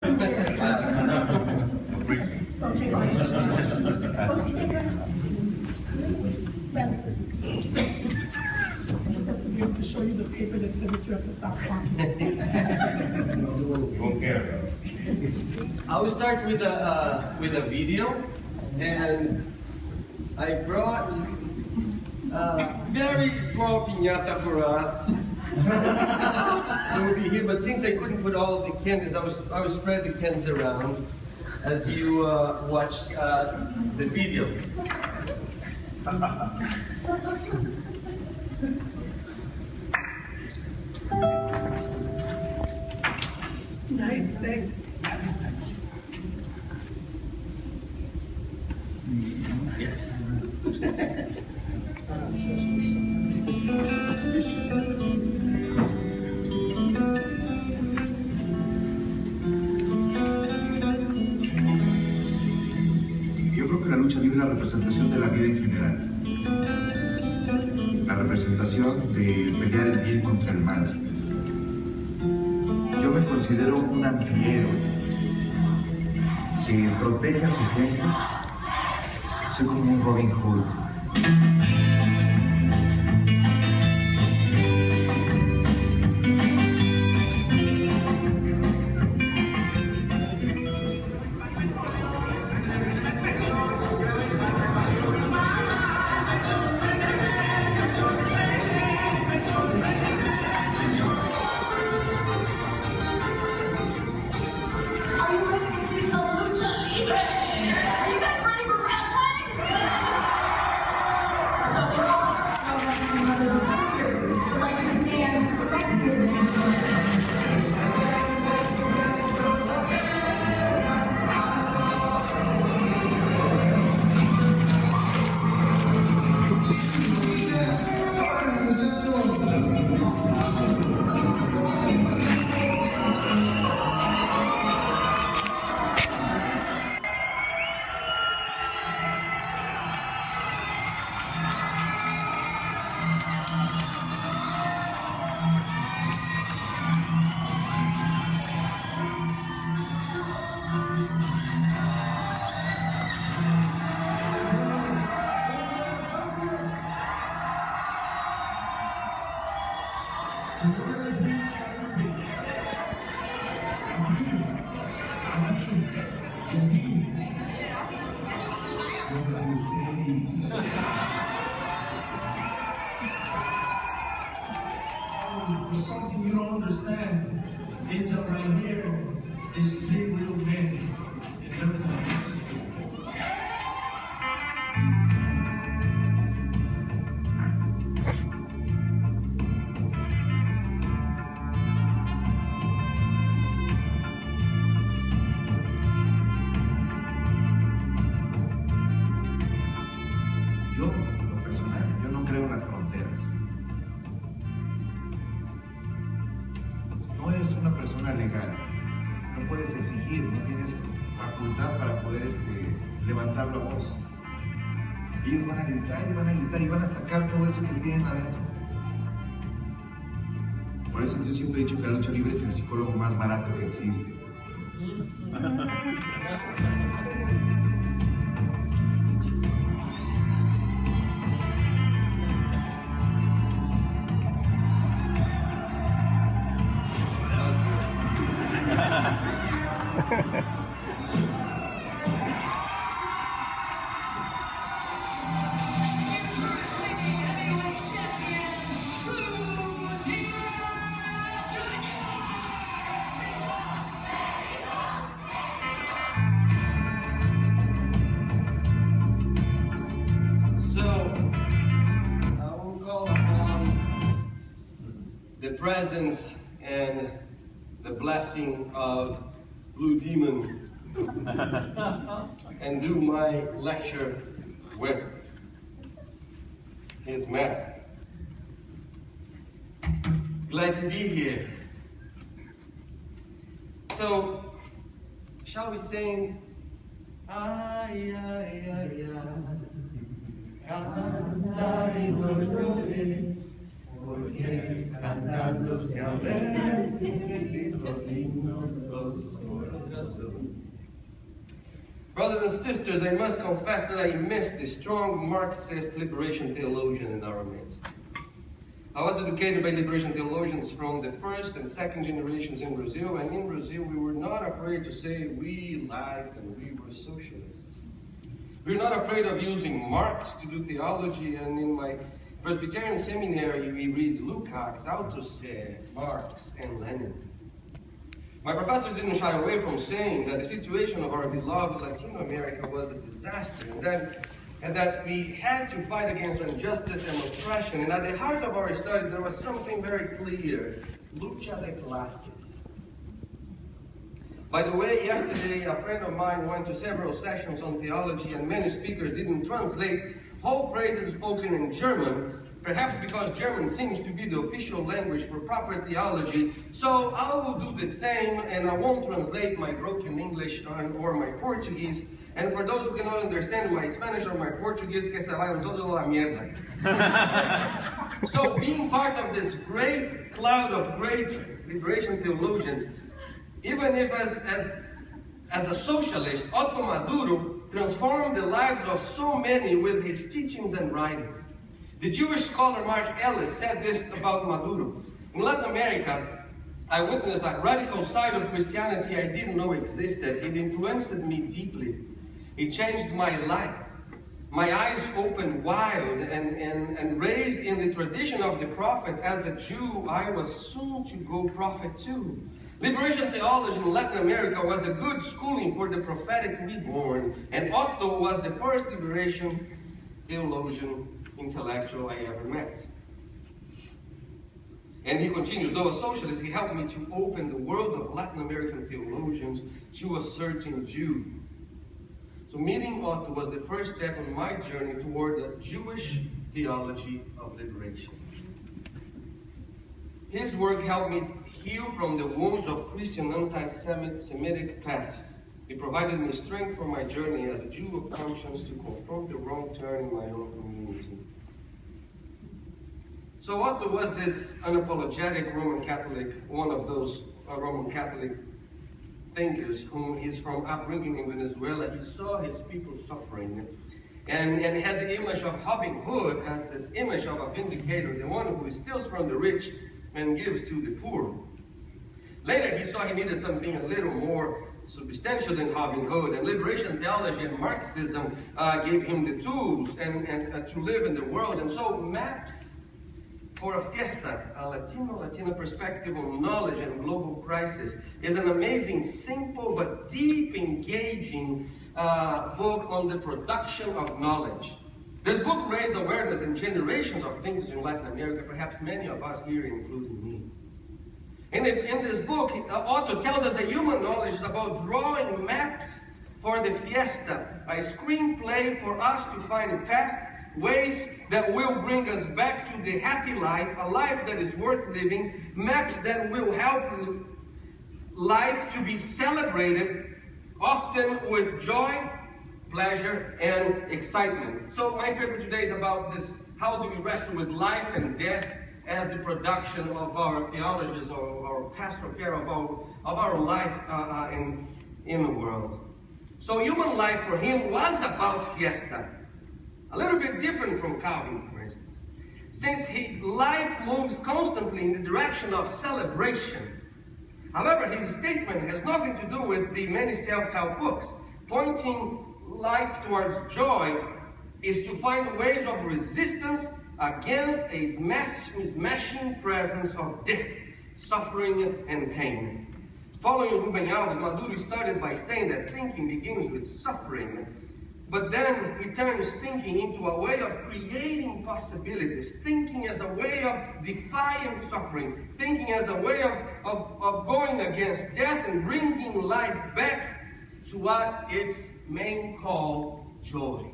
Okay, I just have to be able to show you the paper that says that you have to stop talking. I will start with a video, and I brought a very small piñata for us. So we'll be here, but since I couldn't put all of the candies, I will spread the candies around as you watch the video. Nice, thanks. Yes. Yo creo que la lucha libre es la representación de la vida en general. La representación de pelear el bien contra el mal. Yo me considero un antihéroe que protege a su gente. Soy como un Robin Hood. Something you don't understand is that right here, there's three real men in Liverpool, Mexico. Yo, en lo personal, yo no creo en las fronteras. No eres una persona legal, no puedes exigir, no tienes facultad para poder levantar la voz. Ellos van a gritar y van a gritar y van a sacar todo eso que tienen adentro. Por eso yo siempre he dicho que la lucha libre es el psicólogo más barato que existe. The presence and the blessing of Blue Demon and do my lecture with his mask. Glad to be here. So, shall we sing? Ay, ay, ay, ay, cantar y no llores, porque cantando se alegra los lindos los corazones. Brothers and sisters, I must confess that I missed a strong Marxist liberation theologian in our midst. I was educated by liberation theologians from the first and second generations in Brazil, and in Brazil we were not afraid to say we liked and we were socialists. We were not afraid of using Marx to do theology, and in my Presbyterian seminary we read Lukács, Althusser, Marx, and Lenin. My professors didn't shy away from saying that the situation of our beloved Latin America was a disaster, and that we had to fight against injustice and oppression. And at the heart of our study, there was something very clear: lucha de clases. By the way, yesterday, a friend of mine went to several sessions on theology, and many speakers didn't translate whole phrases spoken in German, perhaps because German seems to be the official language for proper theology. So I will do the same, and I won't translate my broken English or my Portuguese. And for those who cannot understand my Spanish or my Portuguese, que se vayan todos a la mierda. So being part of this great cloud of great liberation theologians, even if as a socialist, Otto Maduro transformed the lives of so many with his teachings and writings. The Jewish scholar Mark Ellis said this about Maduro: in Latin America, I witnessed a radical side of Christianity I didn't know existed. It influenced me deeply. It changed my life. My eyes opened wide and raised in the tradition of the prophets. As a Jew, I was soon to go prophet too. Liberation theology in Latin America was a good schooling for the prophetic reborn, and Otto was the first liberation theologian intellectual I ever met. And he continues, though a socialist, he helped me to open the world of Latin American theologians to a certain Jew. So meeting Otto was the first step on my journey toward the Jewish theology of liberation. His work helped me heal from the wounds of Christian anti-Semitic past. It provided me strength for my journey as a Jew of conscience to confront the wrong turn in my own community. So Otto was this unapologetic Roman Catholic, one of those Roman Catholic thinkers whom is from upbringing in Venezuela. He saw his people suffering and had the image of Robin Hood as this image of a vindicator, the one who steals from the rich and gives to the poor. Later, he saw he needed something a little more substantial than Robin Hood, and liberation theology and Marxism gave him the tools and to live in the world. And so maps for a fiesta, a Latino perspective on knowledge and global crisis, is an amazing, simple, but deep, engaging book on the production of knowledge. This book raised awareness in generations of thinkers in Latin America, perhaps many of us here, including me. In this book, Otto tells us that human knowledge is about drawing maps for the fiesta, a screenplay for us to find a path, ways that will bring us back to the happy life, a life that is worth living, maps that will help life to be celebrated, often with joy, pleasure, and excitement. So my paper today is about this: how do we wrestle with life and death as the production of our theologies or our pastoral care of our life in the world. So human life for him was about fiesta. A little bit different from Calvin, for instance. Since life moves constantly in the direction of celebration. However, his statement has nothing to do with the many self-help books. Pointing life towards joy is to find ways of resistance against a smashing presence of death, suffering, and pain. Following Rubem Alves, Maduro started by saying that thinking begins with suffering, but then he turns thinking into a way of creating possibilities, thinking as a way of defying suffering, thinking as a way of going against death and bringing life back to what its main call, joy.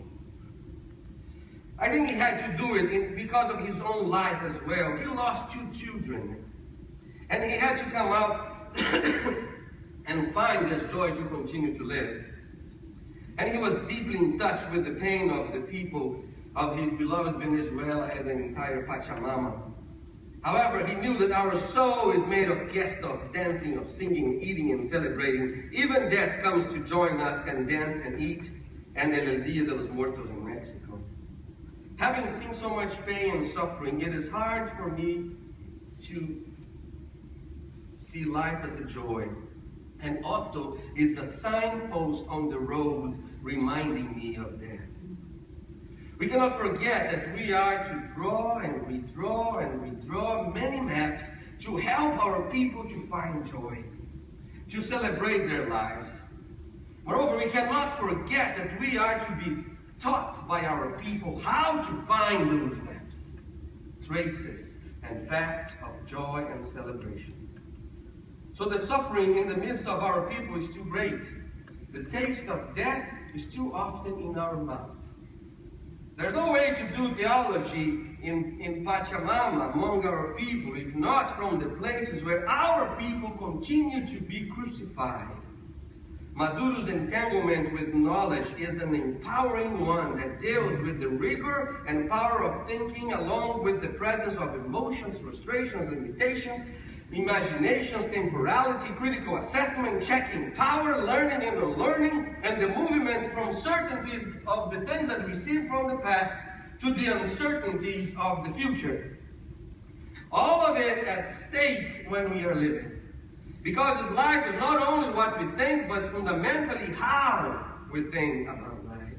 I think he had to do it because of his own life as well. He lost 2 children, and he had to come out and find this joy to continue to live. And he was deeply in touch with the pain of the people of his beloved Venezuela and the entire Pachamama. However, he knew that our soul is made of fiesta, of dancing, of singing, eating, and celebrating. Even death comes to join us and dance and eat. And el Dia de los Muertos in Mexico. Having seen so much pain and suffering, it is hard for me to see life as a joy. And Otto is a signpost on the road reminding me of death. We cannot forget that we are to draw and redraw and redraw many maps to help our people to find joy, to celebrate their lives. Moreover, we cannot forget that we are to be taught by our people how to find those maps, traces, and paths of joy and celebration. So the suffering in the midst of our people is too great. The taste of death is too often in our mouth. There's no way to do theology in Pachamama among our people if not from the places where our people continue to be crucified. Maduro's entanglement with knowledge is an empowering one that deals with the rigor and power of thinking along with the presence of emotions, frustrations, limitations, imaginations, temporality, critical assessment, checking power, learning and unlearning, and the movement from certainties of the things that we see from the past to the uncertainties of the future. All of it at stake when we are living. Because this life is not only what we think, but fundamentally how we think about life.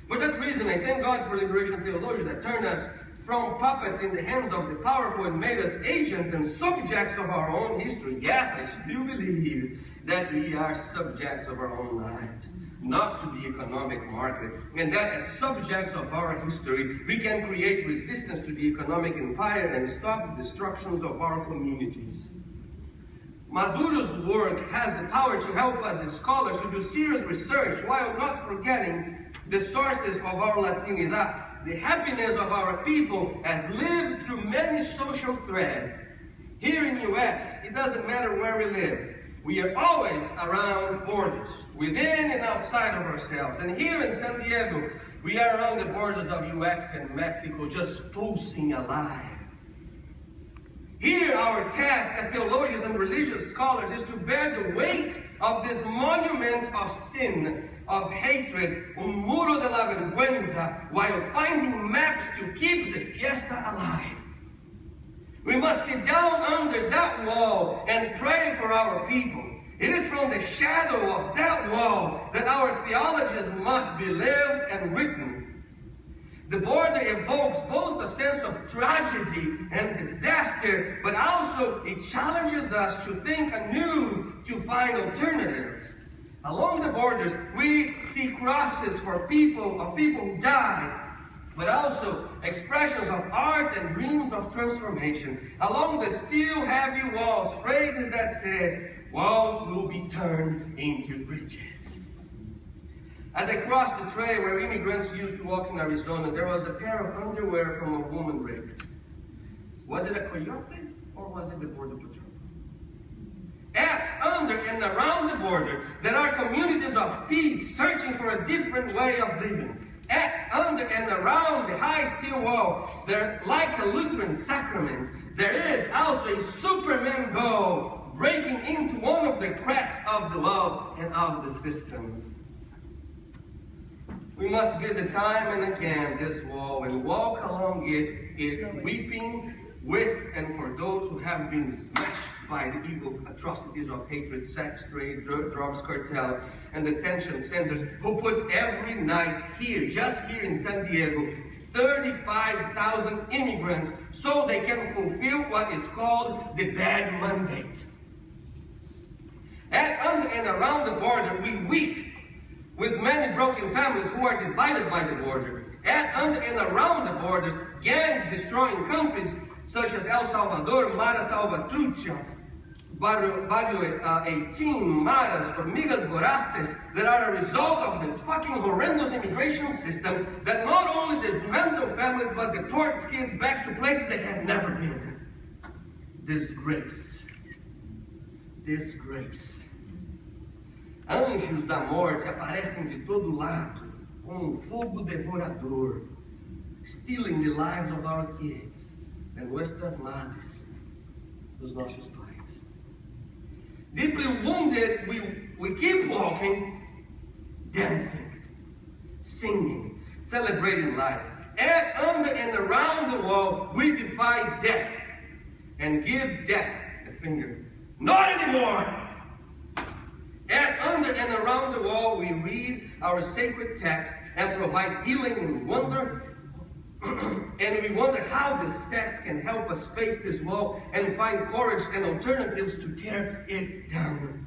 For that reason, I thank God for liberation theology that turned us from puppets in the hands of the powerful and made us agents and subjects of our own history. Yes, I still believe that we are subjects of our own lives, not to the economic market, and that as subjects of our history, we can create resistance to the economic empire and stop the destructions of our communities. Maduro's work has the power to help us as scholars to do serious research while not forgetting the sources of our Latinidad. The happiness of our people has lived through many social threads. Here in the U.S., it doesn't matter where we live. We are always around borders, within and outside of ourselves. And here in San Diego, we are around the borders of U.S. and Mexico, just pulsing alive. Here, our task as theologians and religious scholars is to bear the weight of this monument of sin, of hatred, un muro de la vergüenza, while finding maps to keep the fiesta alive. We must sit down under that wall and pray for our people. It is from the shadow of that wall that our theologies must be lived and written. The border evokes both a sense of tragedy and disaster, but also it challenges us to think anew, to find alternatives. Along the borders, we see crosses for people who died, but also expressions of art and dreams of transformation. Along the still heavy walls, phrases that says, walls will be turned into bridges. As I crossed the trail where immigrants used to walk in Arizona, there was a pair of underwear from a woman raped. Was it a coyote or was it the Border Patrol? At, under, and around the border, there are communities of peace searching for a different way of living. At, under, and around the high steel wall, there, like a Lutheran sacrament, there is also a Superman goal breaking into one of the cracks of the wall and of the system. We must visit time and again this wall and walk along it weeping with and for those who have been smashed by the evil atrocities of hatred, sex, trade, drugs, cartel, and detention centers who put every night here, just here in San Diego, 35,000 immigrants so they can fulfill what is called the bad mandate. At, under, and around the border, we weep with many broken families who are divided by the border. At, under, and around the borders, gangs destroying countries such as El Salvador, Mara Salvatrucha, Barrio 18, Maras, Hormigas Voraces, that are a result of this fucking horrendous immigration system that not only dismantles families but deports kids back to places they have never been. Disgrace. Disgrace. Anjos da morte aparecem de todo lado, com um fogo devorador, stealing the lives of our kids. en nuestras madres, los nossos pais. Deeply wounded, we keep walking, dancing, singing, celebrating life. At, under, and around the wall, we defy death and give death a finger. Not anymore! At, under, and around the wall, we read our sacred text and provide healing and wonder. And we wonder how this text can help us face this wall and find courage and alternatives to tear it down.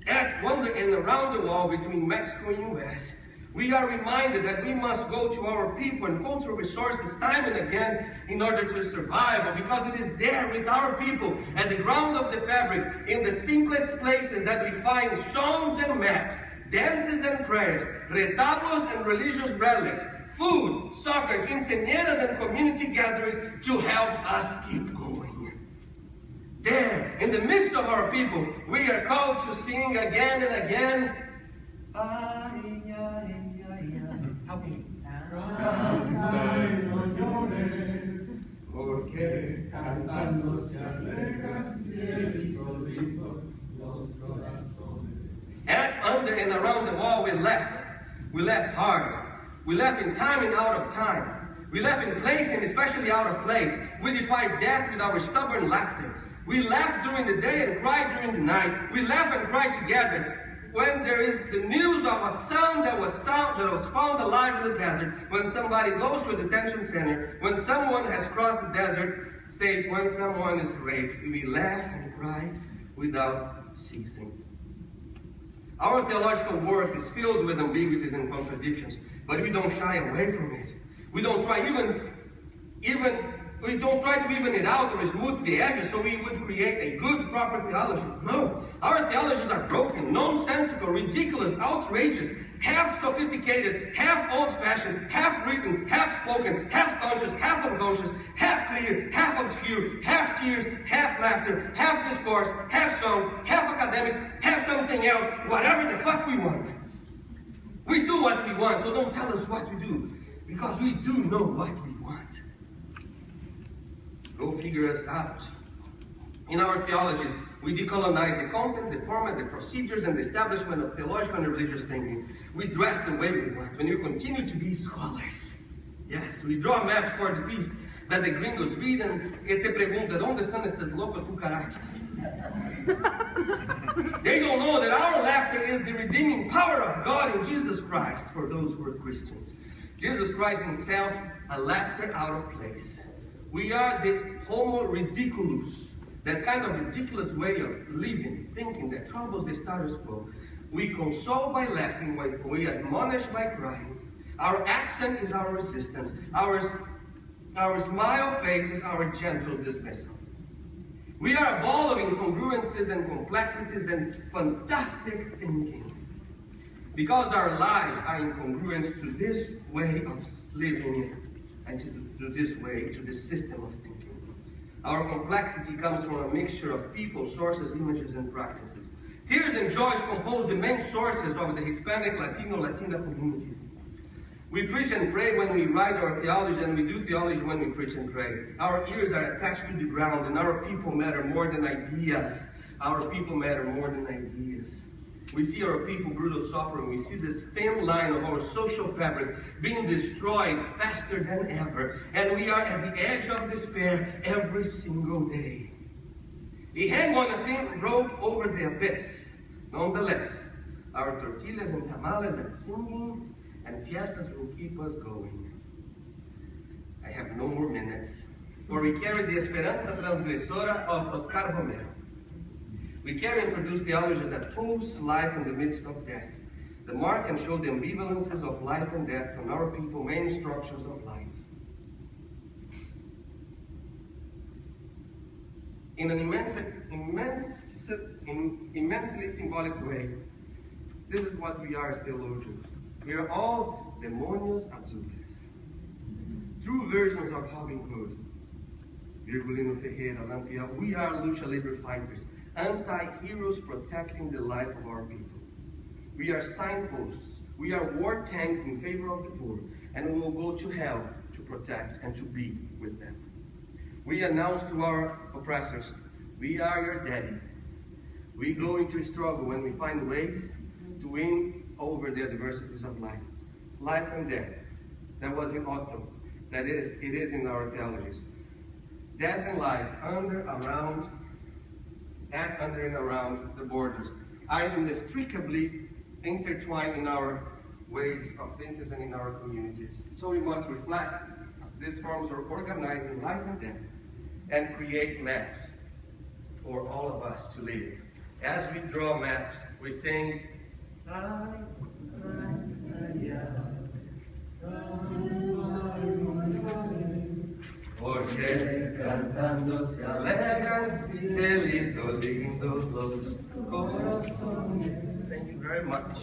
At, under, and around the wall between Mexico and U.S., we are reminded that we must go to our people and cultural resources time and again in order to survive, because it is there with our people at the ground of the fabric, in the simplest places, that we find songs and maps, dances and prayers, retablos and religious relics, food, soccer, quinceañeras, and community gatherings to help us keep going. There, in the midst of our people, we are called to sing again and again. Help me. Canta y no llores, porque cantando se alegran cielito los corazones. At, under, and around the wall, we laugh. We laugh hard. We laugh in time and out of time. We laugh in place and especially out of place. We defy death with our stubborn laughter. We laugh during the day and cry during the night. We laugh and cry together when there is the news of a son that was found alive in the desert, when somebody goes to a detention center, when someone has crossed the desert safe, when someone is raped. We laugh and cry without ceasing. Our theological work is filled with ambiguities and contradictions, but we don't shy away from it. We don't try we don't try to even it out or smooth the edges so we would create a good, proper theology. No, our theologies are broken, nonsensical, ridiculous, outrageous, half sophisticated, half old-fashioned, half written, half spoken, half conscious, half unconscious, half clear, half obscure, half tears, half laughter, half discourse, half songs, half academic, half something else, whatever the fuck we want. We do what we want, so don't tell us what to do, because we do know what we want. Go figure us out. In our theologies, we decolonize the content, the format, the procedures, and the establishment of theological and religious thinking. We dress the way we want, and we continue to be scholars. Yes, we draw maps for the feast that the gringos read, and se pregunta, ¿dónde están estas locas cucarachas? They don't know that our laughter is the redeeming power of God in Jesus Christ for those who are Christians. Jesus Christ himself, a laughter out of place. We are the homo ridiculus, that kind of ridiculous way of living, thinking that troubles the status quo. We console by laughing, we admonish by crying. Our accent is our resistance. Our smile face is our gentle dismissal. We are a ball of incongruences and complexities and fantastic thinking. Because our lives are incongruent to this way of living and to this way, to this system of thinking. Our complexity comes from a mixture of people, sources, images, and practices. Tears and joys compose the main sources of the Hispanic, Latina communities. We preach and pray when we write our theology, and we do theology when we preach and pray. Our ears are attached to the ground, and our people matter more than ideas. Our people matter more than ideas. We see our people brutal suffering. We see this thin line of our social fabric being destroyed faster than ever. And we are at the edge of despair every single day. We hang on a thin rope over the abyss. Nonetheless, our tortillas and tamales and singing and fiestas will keep us going. I have no more minutes, for we carry the esperanza transgresora of Oscar Romero. We carry and produce theology that proves life in the midst of death. The mark and show the ambivalences of life and death from our people, main structures of life. In an immensely symbolic way, this is what we are as theologians. We are all demonios azules. True versions of Robin Hood. Virgulino Ferreira, Lampião. We are lucha libre fighters, anti-heroes protecting the life of our people. We are signposts. We are war tanks in favor of the poor, and we will go to hell to protect and to be with them. we announce to our oppressors, we are your daddy. We go into struggle when we find ways to win over the adversities of life. Life and death. That was in Otto. It is in our theologies. Death and life, under and around the borders, are inextricably intertwined in our ways of thinking and in our communities. So we must reflect these forms of organizing life and death and create maps for all of us to live. As we draw maps, we sing, porque cantando se alegran, cielito lindo los corazones. Thank you very much.